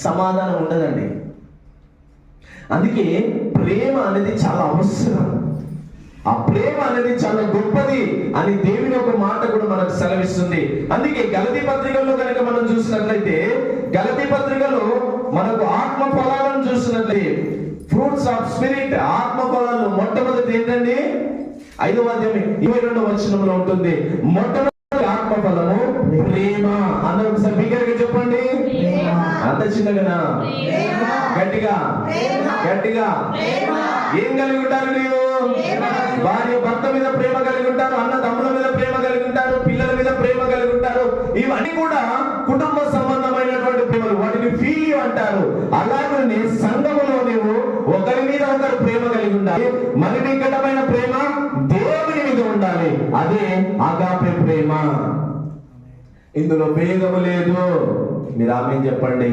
సమాధానం ఉండదండి. అందుకే ప్రేమ అనేది చాలా అవసరం. ఆ ప్రేమ అనేది చాలా గొప్పది అని దేవుని ఒక మాట కూడా మనకు సెలవిస్తుంది. అందుకే గలతీ పత్రికల్లో కనుక మనం చూసినట్లయితే, గలతీ పత్రికలో మనకు ఆత్మ ఫలాలను చూసినట్లయితే, ఫ్రూట్స్ ఆఫ్ స్పిరిట్, ఆత్మ ఫలాలు మొట్టమొదటి ఏంటండి? 5వ అధ్యాయం 22వ వచనంలో ఉంటుంది. మొట్టమొదటి ఆత్మ ఫలము ప్రేమ. అందరూ ఒకసారి బిగ్గరగా చెప్పండి. అంత చిన్నగా, గట్టిగా గట్టిగా. ఏం కలిగి ఉంటారు నీవు? భార్య భర్త మీద ప్రేమ కలిగి ఉంటారు, అన్న తమ్ముల మీద ప్రేమ కలిగి ఉంటారు, పిల్లల మీద ప్రేమ కలిగి ఉంటారు. ఇవన్నీ కూడా కుటుంబ సంబంధమైనటువంటి ప్రేమలు, వాటిని ఫీలియో అంటారు. అలాగే సంఘములో నీవు ఒకరి మీద ఒకరు ప్రేమ కలిగి ఉండాలి. మరి నికటమైన ప్రేమ దేవుని మీద ఉండాలి. అదే అగాపే ప్రేమ. ఇందులో భేదము లేదు. మీరు ఆమేన్ చెప్పండి.